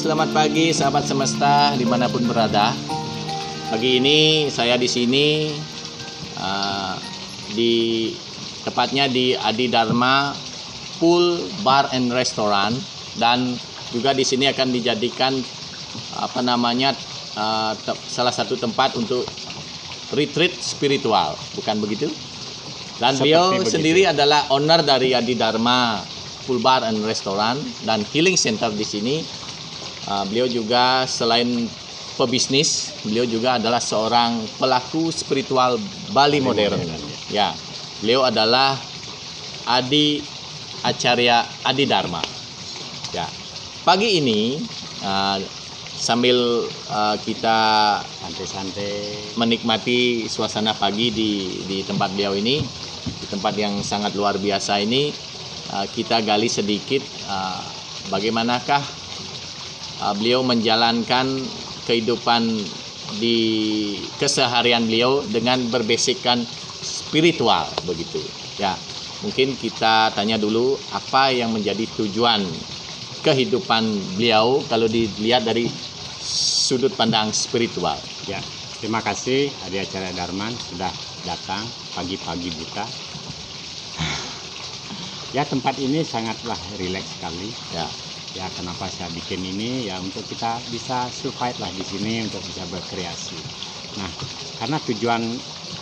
selamat pagi sahabat semesta dimanapun berada. Pagi ini saya di sini tepatnya di Adi Dharma Pool Bar and Restaurant, dan juga di sini akan dijadikan salah satu tempat untuk retreat spiritual, bukan begitu? Dan beliau sendiri adalah owner dari Adi Dharma Pool Bar and Restaurant dan Healing Center di sini. Beliau juga selain pebisnis, beliau juga adalah seorang pelaku spiritual Bali modern. Ya, beliau adalah Acarya Adi Dharma. Ya, pagi ini sambil kita santai-santai menikmati suasana pagi di tempat beliau ini, di tempat yang sangat luar biasa ini, kita gali sedikit bagaimanakah beliau menjalankan kehidupan di keseharian beliau dengan berbasickan spiritual begitu. Ya, mungkin kita tanya dulu apa yang menjadi tujuan kehidupan beliau kalau dilihat dari sudut pandang spiritual. Ya, terima kasih Adi Acarya Darman sudah datang pagi-pagi buta. Ya, tempat ini sangatlah rileks sekali. Ya, kenapa saya bikin ini? Ya, untuk kita bisa survive lah di sini, untuk bisa berkreasi. Nah, karena tujuan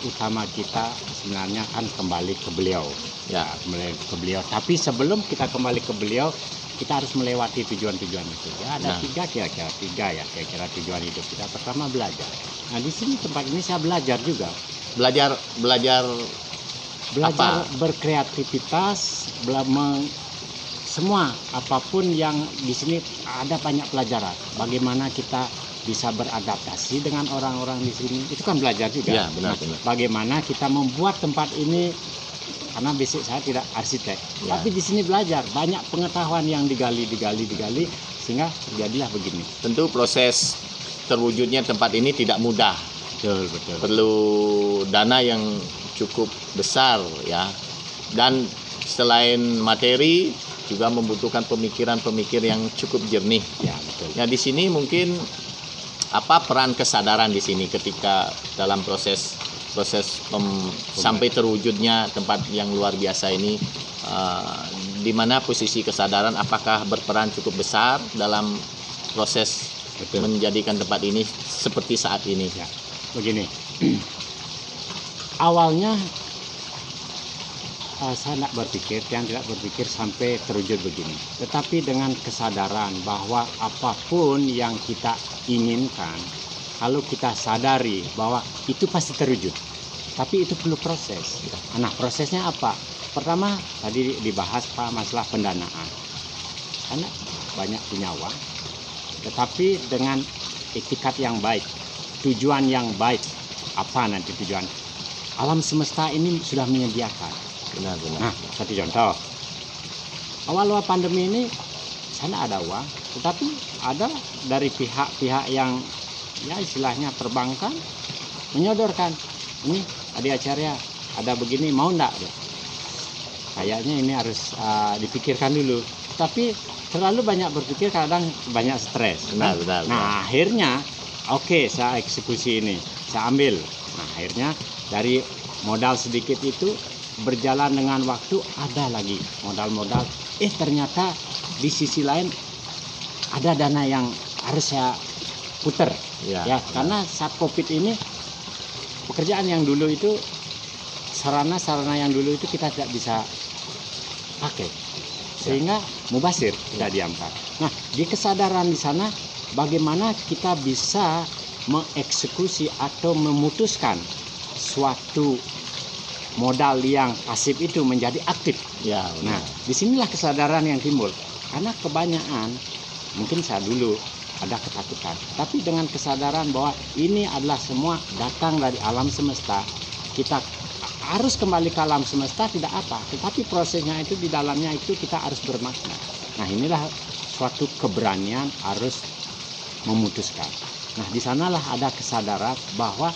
utama kita sebenarnya kan kembali ke beliau. Ya, kembali ke beliau. Tapi sebelum kita kembali ke beliau, kita harus melewati tujuan-tujuan itu. Ya, ada tiga kira-kira tujuan hidup kita. Pertama, belajar. Nah, di sini tempat ini saya belajar juga. Belajar apa? Berkreativitas, semua apapun yang di sini ada banyak pelajaran. Bagaimana kita bisa beradaptasi dengan orang-orang di sini, itu kan belajar juga. Ya, benar. Bagaimana kita membuat tempat ini, karena basic saya tidak arsitek, tapi di sini belajar banyak pengetahuan yang digali sehingga terjadilah begini. Tentu proses terwujudnya tempat ini tidak mudah. Betul. Perlu dana yang cukup besar, ya. Dan selain materi juga membutuhkan pemikiran yang cukup jernih. Ya, betul. Ya, di sini mungkin apa peran kesadaran di sini ketika dalam proses sampai terwujudnya tempat yang luar biasa ini, di mana posisi kesadaran apakah berperan cukup besar dalam proses menjadikan tempat ini seperti saat ini? Ya, begini. Awalnya saya tidak berpikir sampai terwujud begini. Tetapi dengan kesadaran bahwa apapun yang kita inginkan, kalau kita sadari bahwa itu pasti terwujud. Tapi itu perlu proses. Nah, prosesnya apa? Pertama, tadi dibahas masalah pendanaan. Karena banyak punya uang, tetapi dengan etikat yang baik, tujuan yang baik. Apa nanti tujuan? Alam semesta ini sudah menyediakan. Benar. Nah, satu contoh. Awal pandemi ini saya ada uang, tetapi ada dari pihak-pihak yang ya istilahnya perbankan menyodorkan, ini Adi Acarya ada begini, mau enggak? Kayaknya ini harus dipikirkan dulu. Tapi terlalu banyak berpikir, kadang banyak stres. Benar. Nah, akhirnya oke, saya eksekusi ini, saya ambil. Nah, akhirnya dari modal sedikit itu berjalan dengan waktu, ada lagi modal-modal. Ternyata di sisi lain ada dana yang harus saya putar. Ya, karena saat COVID ini pekerjaan yang dulu itu sarana yang dulu itu kita tidak bisa pakai, sehingga mubazir tidak diamkan. Nah, di kesadaran di sana bagaimana kita bisa mengeksekusi atau memutuskan suatu modal yang pasif itu menjadi aktif. Ya, nah, disinilah kesadaran yang timbul. Karena kebanyakan, mungkin saya dulu ada ketakutan. Tapi dengan kesadaran bahwa ini adalah semua datang dari alam semesta, kita harus kembali ke alam semesta, tidak apa. Tetapi prosesnya itu di dalamnya itu kita harus bermakna. Nah, inilah suatu keberanian harus memutuskan. Nah, di sanalah ada kesadaran bahwa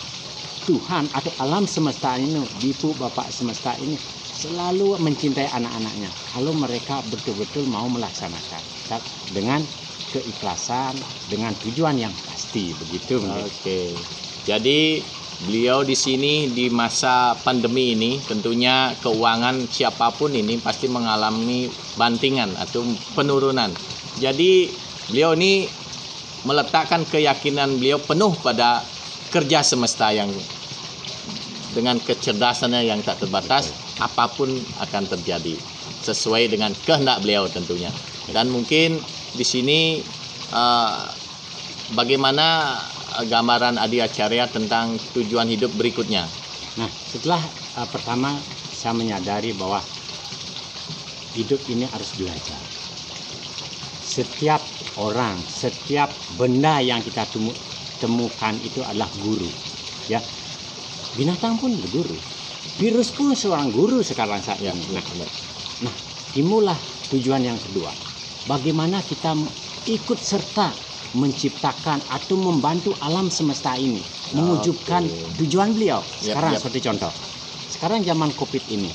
Tuhan atau alam semesta ini, Bipu Bapak semesta ini selalu mencintai anak-anaknya kalau mereka betul-betul mau melaksanakan dengan keikhlasan dengan tujuan yang pasti, begitu. Oke. Jadi beliau di sini di masa pandemi ini tentunya keuangan siapapun ini pasti mengalami bantingan atau penurunan. Jadi beliau ini meletakkan keyakinan beliau penuh pada kerja semesta yang dengan kecerdasannya yang tak terbatas, apapun akan terjadi sesuai dengan kehendak beliau tentunya. Dan mungkin di sini bagaimana gambaran Adi Acarya tentang tujuan hidup berikutnya? Nah, setelah pertama saya menyadari bahwa hidup ini harus belajar. Setiap orang, setiap benda yang kita temukan itu adalah guru, ya. Binatang pun berguru, virus pun seorang guru sekarang saat ini. Nah, timbullah tujuan yang kedua. Bagaimana kita ikut serta menciptakan atau membantu alam semesta ini mewujudkan tujuan beliau. Sekarang seperti contoh, sekarang zaman COVID ini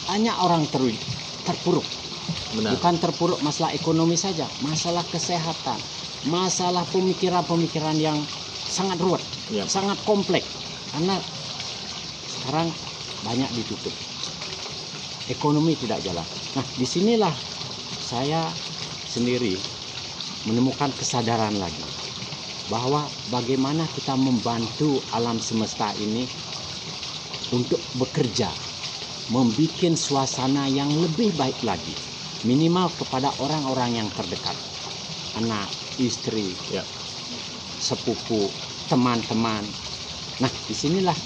banyak orang terpuruk. Benar. Bukan terpuruk masalah ekonomi saja, masalah kesehatan, masalah pemikiran-pemikiran yang sangat ruwet, sangat kompleks. Karena sekarang banyak ditutup, ekonomi tidak jalan. Nah, disinilah saya sendiri menemukan kesadaran lagi bahwa bagaimana kita membantu alam semesta ini untuk bekerja, membuat suasana yang lebih baik lagi, minimal kepada orang-orang yang terdekat, anak, istri, sepupu, teman-teman. Nah, disinilah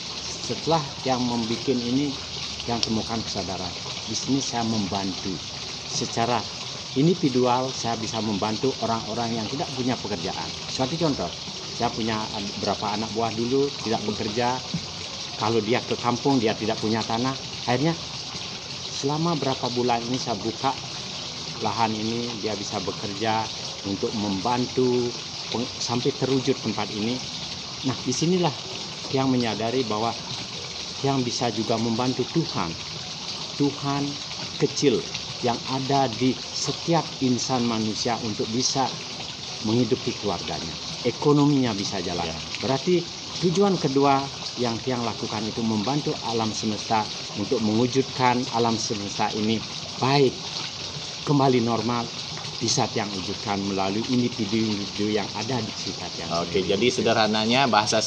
setelah yang membuat ini, yang temukan kesadaran. Di sini saya membantu secara individual, saya bisa membantu orang-orang yang tidak punya pekerjaan. Suatu contoh, saya punya beberapa anak buah dulu tidak bekerja. Kalau dia ke kampung, dia tidak punya tanah. Akhirnya selama berapa bulan ini saya buka lahan ini, dia bisa bekerja untuk membantu sampai terwujud tempat ini. Nah, disinilah yang menyadari bahwa yang bisa juga membantu Tuhan kecil yang ada di setiap insan manusia untuk bisa menghidupi keluarganya, ekonominya bisa jalan. Berarti tujuan kedua yang Tiang lakukan itu membantu alam semesta untuk mewujudkan alam semesta ini baik, kembali normal, bisa Tiang wujudkan melalui individu-individu yang ada di sekitar Tiang. Oke, jadi sederhananya, bahasa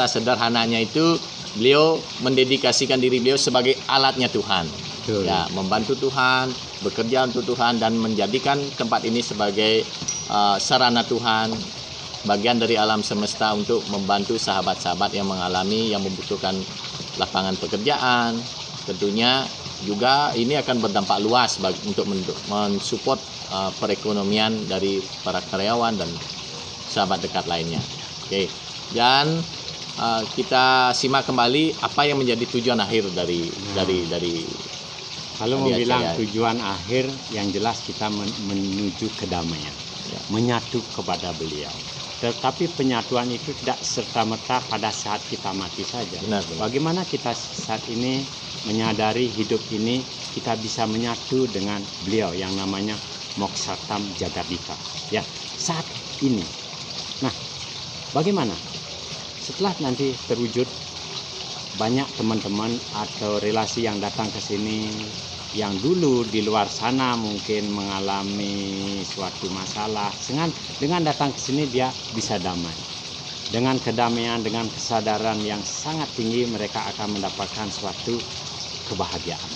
sederhananya itu beliau mendedikasikan diri beliau sebagai alatnya Tuhan. Betul. Ya, membantu Tuhan, bekerja untuk Tuhan dan menjadikan tempat ini sebagai sarana Tuhan, bagian dari alam semesta untuk membantu sahabat-sahabat yang membutuhkan lapangan pekerjaan. Tentunya juga ini akan berdampak luas untuk mensupport perekonomian dari para karyawan dan sahabat dekat lainnya. Oke. Dan kita simak kembali apa yang menjadi tujuan akhir dari kalau mau bilang tujuan akhir yang jelas kita menuju kedamaian, menyatu kepada beliau. Tetapi penyatuan itu tidak serta-merta pada saat kita mati saja. Benar. Bagaimana kita saat ini menyadari hidup ini kita bisa menyatu dengan beliau yang namanya Moksatam Jagadika. Ya, saat ini. Nah, bagaimana? Setelah nanti terwujud, banyak teman-teman atau relasi yang datang ke sini yang dulu di luar sana mungkin mengalami suatu masalah, dengan datang ke sini dia bisa damai. Dengan kedamaian, dengan kesadaran yang sangat tinggi, mereka akan mendapatkan suatu kebahagiaan.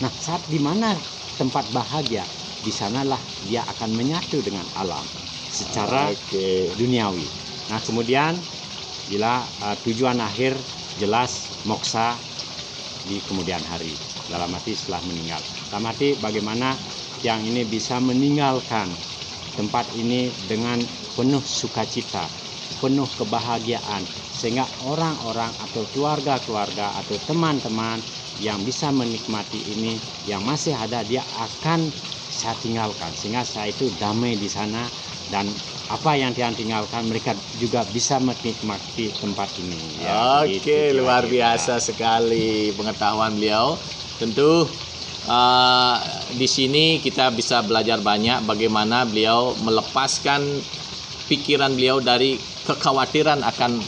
Nah, saat di mana tempat bahagia, di sanalah dia akan menyatu dengan alam secara duniawi. Nah, kemudian bila tujuan akhir jelas moksa di kemudian hari, dalam arti setelah meninggal. Dalam arti bagaimana yang ini bisa meninggalkan tempat ini dengan penuh sukacita, penuh kebahagiaan, sehingga orang-orang atau keluarga-keluarga atau teman-teman yang bisa menikmati ini, yang masih ada, dia akan saya tinggalkan, sehingga saya itu damai di sana. Dan apa yang dia tinggalkan, mereka juga bisa menikmati tempat ini. Ya, Oke, luar biasa sekali pengetahuan beliau. Tentu Di sini kita bisa belajar banyak bagaimana beliau melepaskan pikiran beliau dari kekhawatiran akan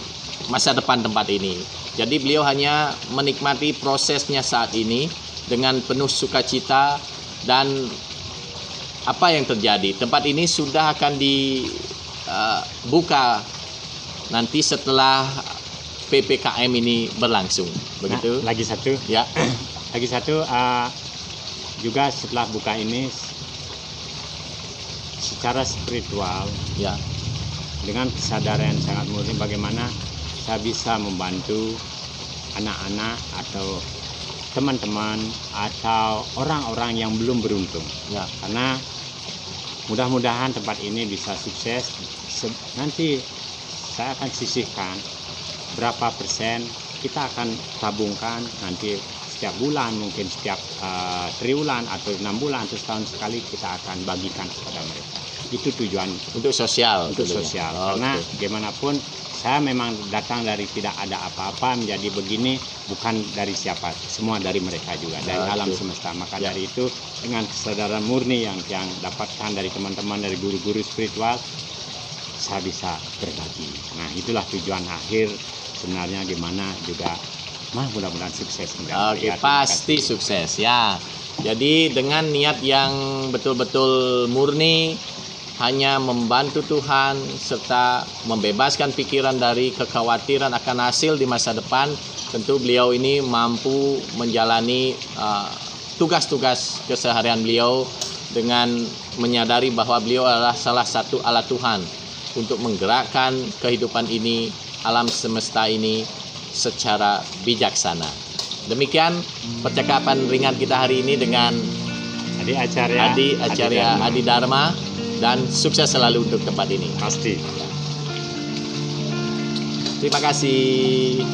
masa depan tempat ini. Jadi beliau hanya menikmati prosesnya saat ini dengan penuh sukacita. Dan apa yang terjadi, tempat ini sudah akan dibuka nanti setelah PPKM ini berlangsung. Begitu. Nah, lagi satu. Ya. Lagi satu, juga setelah buka ini secara spiritual, Ya. dengan kesadaran yang sangat murni bagaimana saya bisa membantu anak-anak atau teman-teman atau orang-orang yang belum beruntung. Ya. Karena mudah-mudahan tempat ini bisa sukses. Nanti saya akan sisihkan berapa persen kita akan tabungkan nanti setiap bulan, mungkin setiap triwulan atau 6 bulan atau setahun sekali kita akan bagikan kepada mereka. Itu tujuan Untuk sosial. untuk tentunya. sosial. Oh, Karena oke. bagaimanapun saya memang datang dari tidak ada apa-apa menjadi begini, bukan dari siapa, semua dari mereka juga, dari Oke. alam semesta. Maka Ya. dari itu dengan kesadaran murni yang dapatkan dari teman-teman, dari guru-guru spiritual, saya bisa berbagi. Nah, itulah tujuan akhir sebenarnya, gimana juga mudah-mudahan sukses. Oke, Ya, terima pasti kasih. sukses ya. Jadi dengan niat yang betul-betul murni, hanya membantu Tuhan serta membebaskan pikiran dari kekhawatiran akan hasil di masa depan, tentu beliau ini mampu menjalani tugas-tugas keseharian beliau dengan menyadari bahwa beliau adalah salah satu alat Tuhan untuk menggerakkan kehidupan ini, alam semesta ini secara bijaksana. Demikian percakapan ringan kita hari ini dengan Acarya Adi Dharma, dan sukses selalu untuk tempat ini. Pasti. Terima kasih.